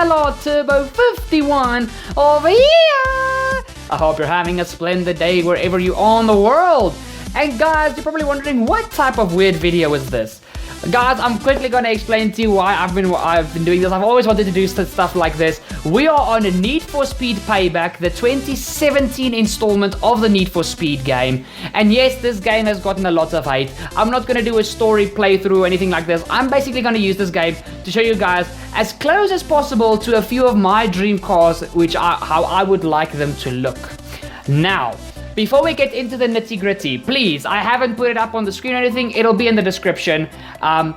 SLR Turbo 51 over here. I hope you're having a splendid day wherever you are in the world. And guys, you're probably wondering, what type of weird video is this? Guys, I'm quickly going to explain to you why I've been doing this. I've always wanted to do stuff like this. We are on a Need for Speed Payback, the 2017 installment of the Need for Speed game. And yes, this game has gotten a lot of hate. I'm not going to do a story playthrough or anything like this. I'm basically going to use this game to show you guys as close as possible to a few of my dream cars, how I would like them to look. Now, before we get into the nitty-gritty, please, I haven't put it up on the screen or anything. It'll be in the description.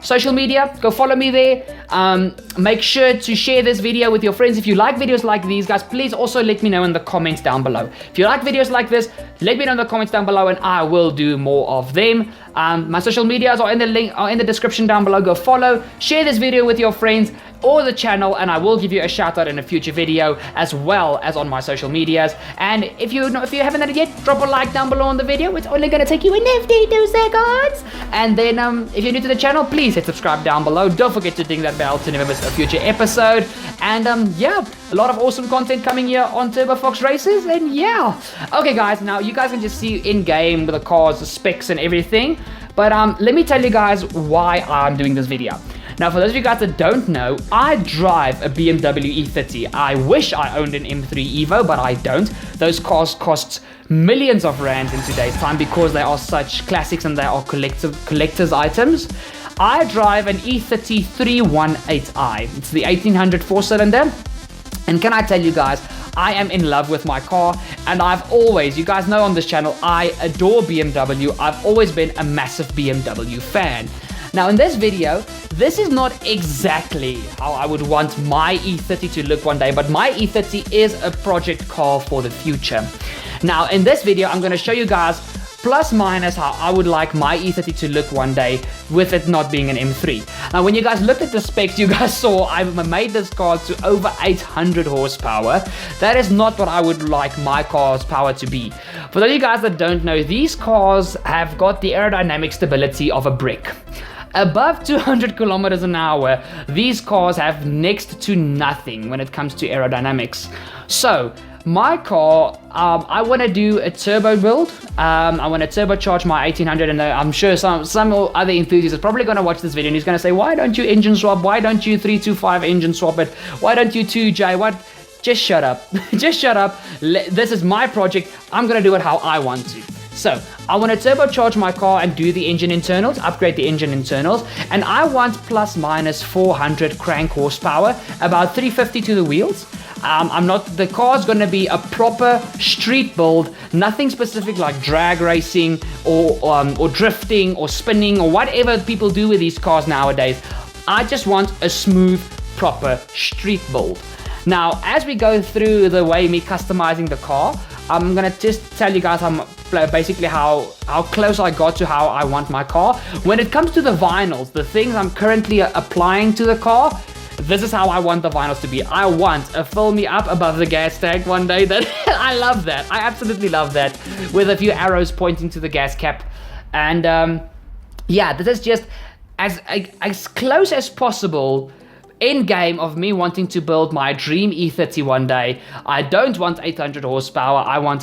Social media, go follow me there. Make sure to share this video with your friends. If you like videos like these, guys, please also let me know in the comments down below. If you like videos like this, let me know in the comments down below and I will do more of them. My social medias are in the link, are in the description down below. Go follow, share this video with your friends or the channel, and I will give you a shout out in a future video as well as on my social medias. And if you haven't done it yet, drop a like down below on the video. It's only gonna take you a nifty 2 seconds. And then if you're new to the channel, please hit subscribe down below. Don't forget to ding that bell to never miss a future episode. And yeah, a lot of awesome content coming here on Turbo Fox Races. And yeah, okay guys, now you guys can just see in game with the cars, the specs and everything. But let me tell you guys why I'm doing this video. Now, for those of you guys that don't know, I drive a Bmw E30. I wish I owned an M3 Evo, but I don't. Those cars cost millions of rands in today's time because they are such classics and they are collector's items. I drive an E30 318i. It's the 1800 4-cylinder. And can I tell you guys, I am in love with my car, and I've always, you guys know on this channel, I adore BMW. I've always been a massive BMW fan. Now in this video, this is not exactly how I would want my E30 to look one day, but my E30 is a project car for the future. Now in this video, I'm going to show you guys plus minus how I would like my E30 to look one day with it not being an M3. Now when you guys looked at the specs, you guys saw I made this car to over 800 horsepower. That is not what I would like my car's power to be. For those of you guys that don't know, these cars have got the aerodynamic stability of a brick. Above 200 kilometers an hour, these cars have next to nothing when it comes to aerodynamics. So my car, I want to do a turbo build. I want to turbocharge my 1800, and I'm sure some other enthusiast is probably going to watch this video and he's going to say, why don't you engine swap? Why don't you 325 engine swap it? Why don't you 2J? What? Just shut up. Just shut up. This is my project. I'm going to do it how I want to. So I want to turbocharge my car and do the engine internals, upgrade the engine internals, and I want plus minus 400 crank horsepower, about 350 to the wheels. The car's going to be a proper street build, nothing specific like drag racing or drifting or spinning or whatever people do with these cars nowadays. I just want a smooth, proper street build. Now, as we go through the way me customizing the car, I'm going to just tell you guys basically how close I got to how I want my car. When it comes to the vinyls, the things I'm currently applying to the car, this is how I want the vinyls to be. I want a fill me up above the gas tank one day. That I love that. I absolutely love that, with a few arrows pointing to the gas cap. And yeah, this is just as close as possible in game of me wanting to build my dream E30 one day. I don't want 800 horsepower. I want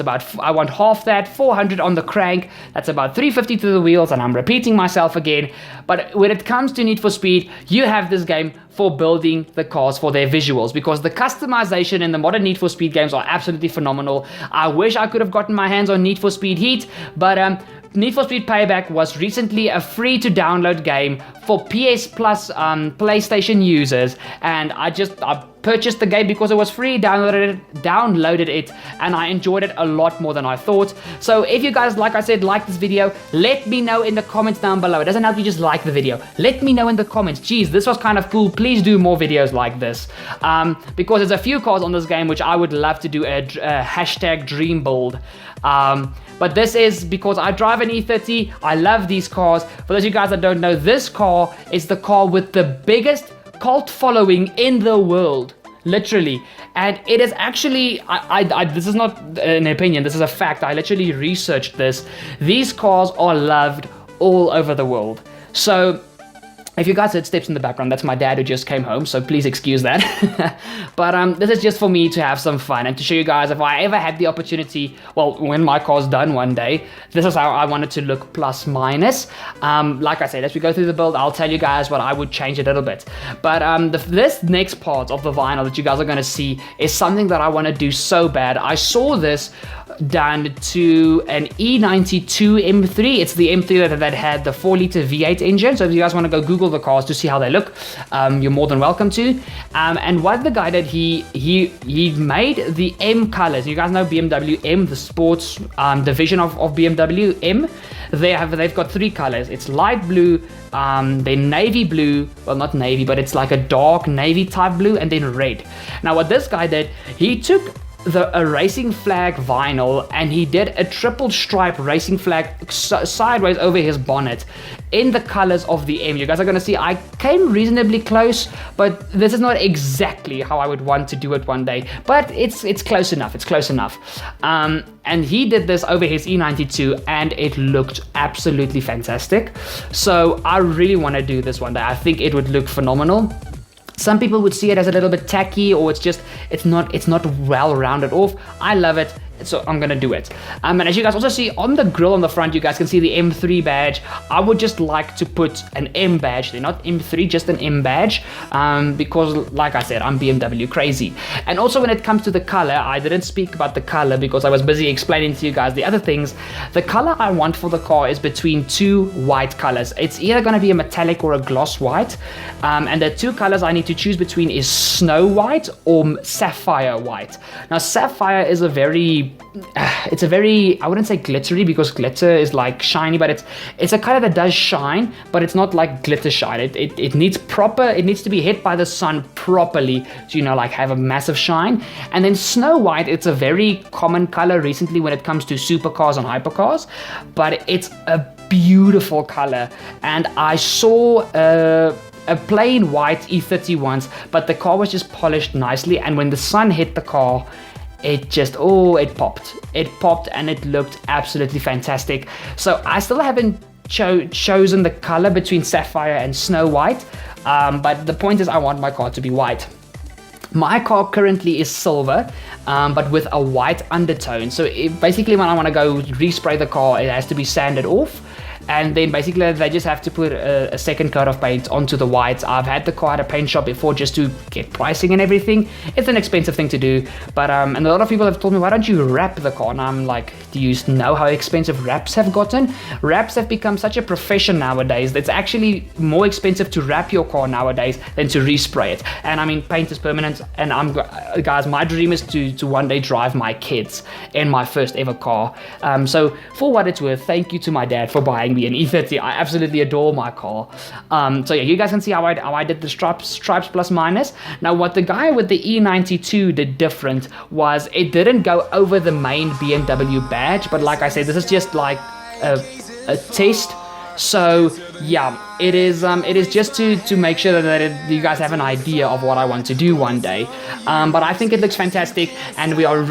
half that, 400 on the crank. That's about 350 to the wheels, and I'm repeating myself again. But when it comes to Need for Speed, you have this game for building the cars for their visuals, because the customization in the modern Need for Speed games are absolutely phenomenal. I wish I could have gotten my hands on Need for Speed Heat, but Need for Speed Payback was recently a free-to-download game for PS Plus PlayStation users, and I purchased the game because it was free, downloaded it, and I enjoyed it a lot more than I thought. So if you guys, like I said, like this video, let me know in the comments down below. It doesn't help you just like the video. Let me know in the comments, geez, this was kind of cool. Please do more videos like this, because there's a few cars on this game which I would love to do a hashtag dream build. But this is because I drive an E30. I love these cars. For those of you guys that don't know, this car is the car with the biggest cult following in the world, literally. And it is actually, this is not an opinion, this is a fact. I literally researched this. These cars are loved all over the world. So If you guys heard steps in the background, that's my dad who just came home, so please excuse that. But this is just for me to have some fun and to show you guys if I ever had the opportunity, well, when my car's done one day, this is how I want it to look plus minus. Like I said, as we go through the build, I'll tell you guys what I would change a little bit. But this next part of the vinyl that you guys are going to see is something that I want to do so bad. I saw this done to an E92 M3. It's the M3 that had the 4-liter V8 engine. So if you guys want to go Google the cars to see how they look, you're more than welcome to. And what the guy did, he made the M colors. You guys know BMW M, the sports division of BMW M. They've got 3 colors. It's light blue, then navy blue, well, not navy, but it's like a dark navy type blue, and then red. Now what this guy did, he took a racing flag vinyl and he did a triple stripe racing flag sideways over his bonnet in the colors of the M. You guys are going to see I came reasonably close, but this is not exactly how I would want to do it one day, but it's close enough. It's close enough. And he did this over his E92 and it looked absolutely fantastic. So I really want to do this one day. I think it would look phenomenal. Some people would see it as a little bit tacky, or it's not well rounded off. I love it. So I'm gonna do it. And as you guys also see on the grille on the front, you guys can see the M3 badge. I would just like to put an M badge there, not M3, just an M badge, because like I said, I'm BMW crazy. And also when it comes to the color, I didn't speak about the color because I was busy explaining to you guys the other things. The color I want for the car is between 2 white colors. It's either gonna be a metallic or a gloss white. And the 2 colors I need to choose between is snow white or sapphire white. Now sapphire is a very, I wouldn't say glittery because glitter is like shiny, but it's a color that does shine, but it's not like glitter shine. It needs to be hit by the sun properly to, like have a massive shine. And then snow white, it's a very common color recently when it comes to supercars and hypercars, but it's a beautiful color. And I saw a plain white E30 once, but the car was just polished nicely, and when the sun hit the car, it popped and it looked absolutely fantastic. So I still haven't chosen the color between sapphire and snow white, but the point is I want my car to be white. My car currently is silver, but with a white undertone. So basically when I want to go respray the car, it has to be sanded off. And then basically they just have to put a second coat of paint onto the whites. I've had the car at a paint shop before just to get pricing and everything. It's an expensive thing to do, but and a lot of people have told me, why don't you wrap the car? And I'm like, do you know how expensive wraps have gotten? Wraps have become such a profession nowadays. It's actually more expensive to wrap your car nowadays than to respray it. And I mean, paint is permanent, and guys, my dream is to one day drive my kids in my first ever car. So for what it's worth, thank you to my dad for buying an E30. I absolutely adore my car. So yeah, you guys can see how I did the stripes plus minus. Now what the guy with the E92 did different was it didn't go over the main BMW badge, but like I said, this is just like a test. So yeah, it is just to make sure that you guys have an idea of what I want to do one day. But I think it looks fantastic, and we are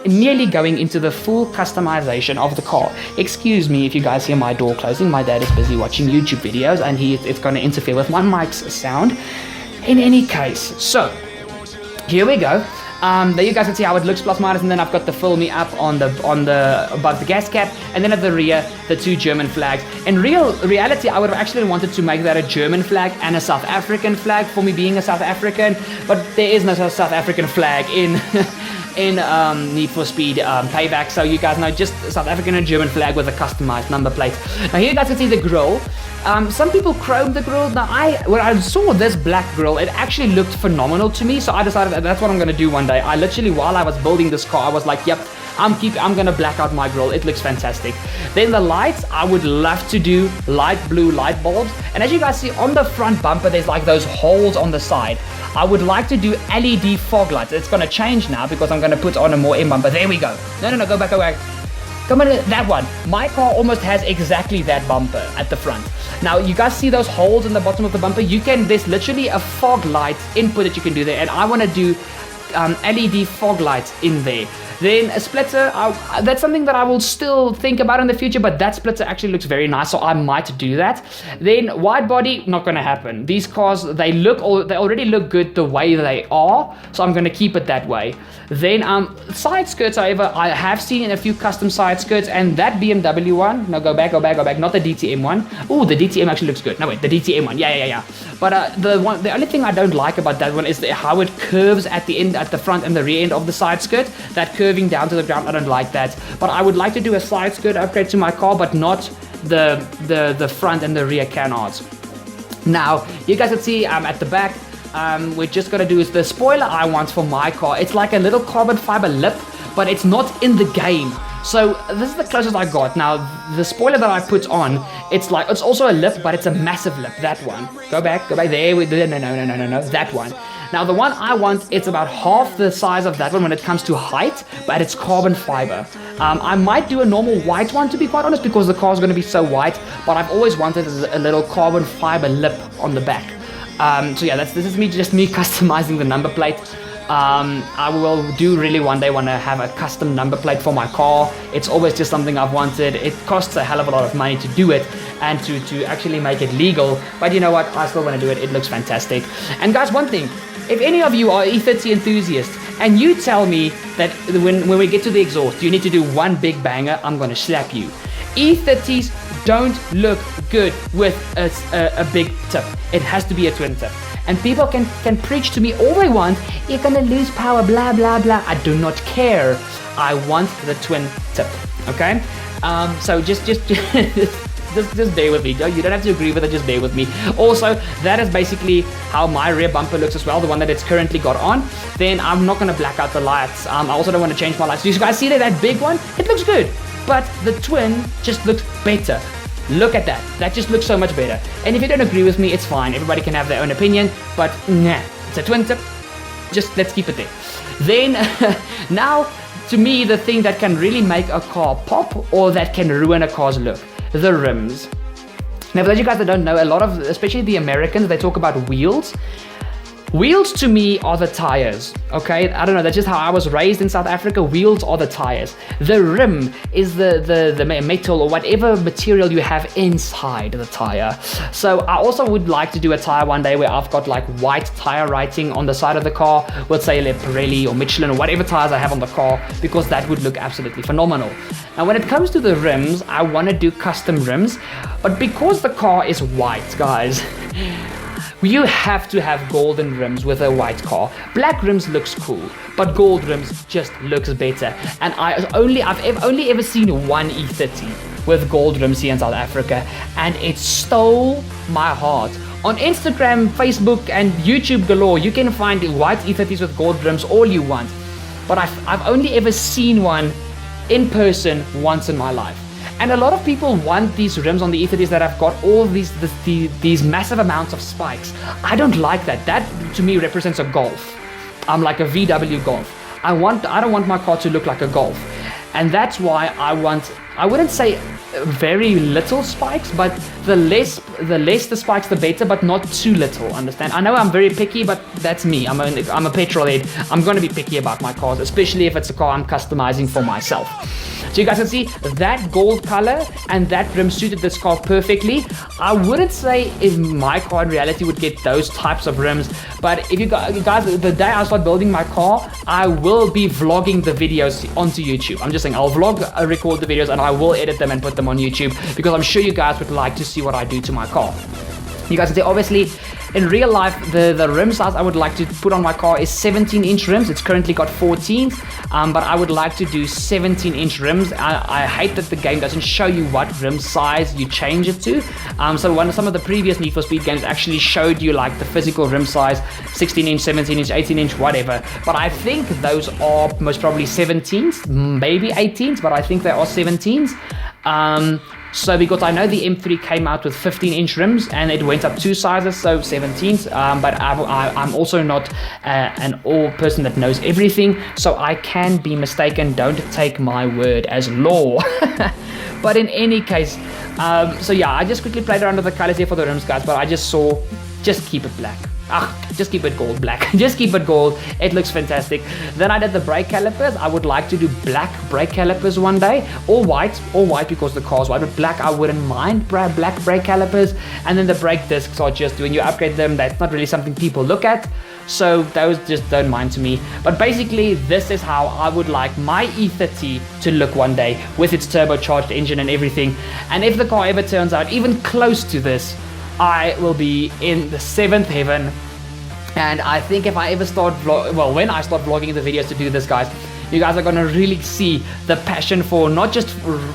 nearly going into the full customization of the car. Excuse me if you guys hear my door closing. My dad is busy watching YouTube videos, and it's going to interfere with my mic's sound. In any case, so here we go. There you guys can see how it looks plus minus, and then I've got the fill me up on the above the gas cap, and then at the rear the 2 German flags. In reality, I would have actually wanted to make that a German flag and a South African flag for me being a South African, but there is no South African flag in Need for Speed Payback, so you guys know, just South African and German flag with a customized number plate. Now here you guys can see the grille. Some people chromed the grille. Now when I saw this black grille, it actually looked phenomenal to me, so I decided that's what I'm going to do one day. I literally, while I was building this car, I was like, yep, I'm gonna black out my grille. It looks fantastic. Then the lights, I would love to do light blue light bulbs, and as you guys see on the front bumper, there's like those holes on the side. I would like to do LED fog lights. It's gonna change now because I'm gonna put on a more M bumper. There we go. No, go back. Come on, that one. My car almost has exactly that bumper at the front. Now, you guys see those holes in the bottom of the bumper? There's literally a fog light input that you can do there, and I want to do LED fog lights in there. Then a splitter, that's something that I will still think about in the future, but that splitter actually looks very nice, so I might do that. Then wide body, not going to happen. These cars, they already look good the way they are, so I'm going to keep it that way. Then side skirts, however, I have seen a few custom side skirts, and that BMW one, no, go back, not the DTM one. Oh, the DTM actually looks good. No, wait, the DTM one, yeah. But the only thing I don't like about that one is how it curves at the end, at the front and the rear end of the side skirt. That curving down to the ground, I don't like that. But I would like to do a side skirt upgrade to my car, but not the front and the rear canards. Now, you guys can see at the back, we're just gonna do is the spoiler I want for my car. It's like a little carbon fiber lip, but it's not in the game. So this is the closest I got. Now the spoiler that I put on, it's also a lip, but it's a massive lip. That one. Go back. There. No. That one. Now the one I want, it's about half the size of that one when it comes to height, but it's carbon fiber. I might do a normal white one, to be quite honest, because the car is going to be so white, but I've always wanted a little carbon fiber lip on the back. So yeah, this is just me customizing the number plate. I will really one day want to have a custom number plate for my car. It's always just something I've wanted. It costs a hell of a lot of money to do it and to actually make it legal, but you know what, I still want to do it. It looks fantastic. And guys, one thing, if any of you are E30 enthusiasts and you tell me that when we get to the exhaust you need to do one big banger, I'm going to slap you. E30s don't look good with a big tip. It has to be a twin tip. And people can preach to me all they want, you're gonna lose power, blah blah blah. I do not care. I want the twin tip. Okay? So just bear with me. You don't have to agree with it, just bear with me. Also, that is basically how my rear bumper looks as well, the one that it's currently got on. Then I'm not gonna black out the lights. I also don't want to change my lights. Do you guys see that big one? It looks good. But the twin just looks better. Look at that. That just looks so much better. And if you don't agree with me, it's fine. Everybody can have their own opinion. But nah, it's a twin tip. Just let's keep it there. Then, now, to me, the thing that can really make a car pop or that can ruin a car's look, the rims. Now, for those of you guys that don't know, a lot of, especially the Americans, they talk about wheels. Wheels to me are the tires, okay? I don't know, that's just how I was raised in South Africa. Wheels are the tires. The rim is the metal or whatever material you have inside the tire. So I also would like to do a tire one day where I've got like white tire writing on the side of the car with say Pirelli or Michelin or whatever tires I have on the car, because that would look absolutely phenomenal. Now when it comes to the rims, I want to do custom rims, but because the car is white, guys, you have to have golden rims with a white car. Black rims looks cool, but gold rims just looks better. And I've only ever seen one E30 with gold rims here in South Africa, and it stole my heart. On Instagram, Facebook, and YouTube galore, you can find white E30s with gold rims all you want. But I've only ever seen one in person once in my life. And a lot of people want these rims on the E30s that have got all these massive amounts of spikes. I don't like that. That to me represents a Golf. I'm like a VW Golf. I don't want my car to look like a Golf. And that's why I wouldn't say very little spikes, but the less the spikes the better, but not too little, understand? I know I'm very picky, but that's me. I'm a petrol head. I'm going to be picky about my cars, especially if it's a car I'm customizing for myself. So you guys can see that gold color and that rim suited this car perfectly. I wouldn't say if my car in reality would get those types of rims, but if you guys, the day I start building my car, I will be vlogging the videos onto YouTube. I'm just saying, I'll record the videos and I will edit them and put them on YouTube, because I'm sure you guys would like to see what I do to my car. You guys can see, obviously, in real life, the rim size I would like to put on my car is 17-inch rims. It's currently got 14, but I would like to do 17-inch rims. I hate that the game doesn't show you what rim size you change it to. So some of the previous Need for Speed games actually showed you like the physical rim size, 16-inch, 17-inch, 18-inch, whatever. But I think those are most probably 17s, maybe 18s, but I think they are 17s. So because I know the M3 came out with 15-inch rims and it went up 2 sizes, so 17s, but I'm also not an all person that knows everything, so I can be mistaken. Don't take my word as law. But in any case, so yeah, I just quickly played around with the colors here for the rims, guys, but I just keep it black. Just keep it gold black. Just keep it gold. It looks fantastic. Then I did the brake calipers. I would like to do black brake calipers one day, or white because the car's white, but black I wouldn't mind. Black brake calipers. And then the brake discs are just, when you upgrade them, that's not really something people look at, so those just don't mind to me. But basically, this is how I would like my E30 to look one day, with its turbocharged engine and everything. And if the car ever turns out even close to this, I will be in the 7th heaven. And I think if I ever start when I start vlogging the videos to do this, guys, you guys are gonna really see the passion for not just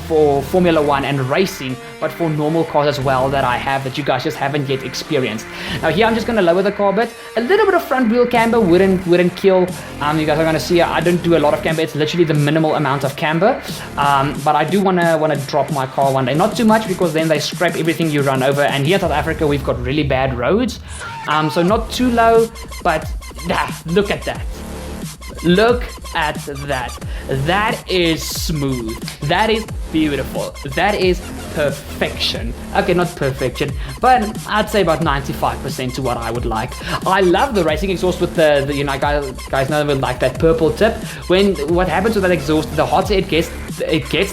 for Formula 1 and racing, but for normal cars as well that I have, that you guys just haven't yet experienced. Now here I'm just gonna lower the car a bit. A little bit of front wheel camber wouldn't kill. You guys are gonna see I don't do a lot of camber. It's literally the minimal amount of camber. But I do wanna drop my car one day. Not too much, because then they scrape everything you run over. And here in South Africa we've got really bad roads. So not too low, but look at that. Look at that. That is smooth. That is beautiful. That is perfection. Okay, not perfection, but I'd say about 95% to what I would like. I love the racing exhaust with the guys know with like that purple tip. What happens with that exhaust, the hotter it gets,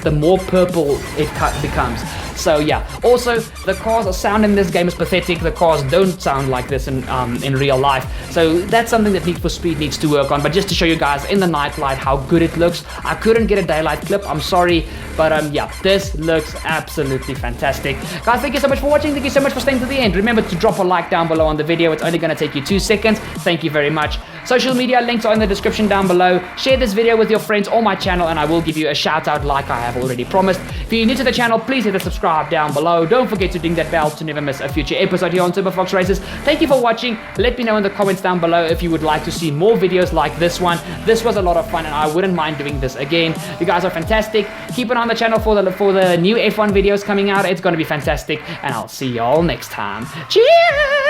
the more purple it becomes. So yeah. Also, the cars sound in this game is pathetic. The cars don't sound like this in real life. So that's something that Need for Speed needs to work on. But just to show you guys in the night light how good it looks, I couldn't get a daylight clip. I'm sorry, but yeah, this looks absolutely fantastic. Guys, thank you so much for watching. Thank you so much for staying to the end. Remember to drop a like down below on the video. It's only going to take you 2 seconds. Thank you very much. Social media links are in the description down below. Share this video with your friends or my channel, and I will give you a shout out like I have already promised. If you're new to the channel, please hit the subscribe down below. Don't forget to ding that bell to never miss a future episode here on SuperFox Races. Thank you for watching. Let me know in the comments down below if you would like to see more videos like this one. This was a lot of fun, and I wouldn't mind doing this again. You guys are fantastic. Keep an eye on the channel for the new F1 videos coming out. It's going to be fantastic, and I'll see y'all next time. Cheers!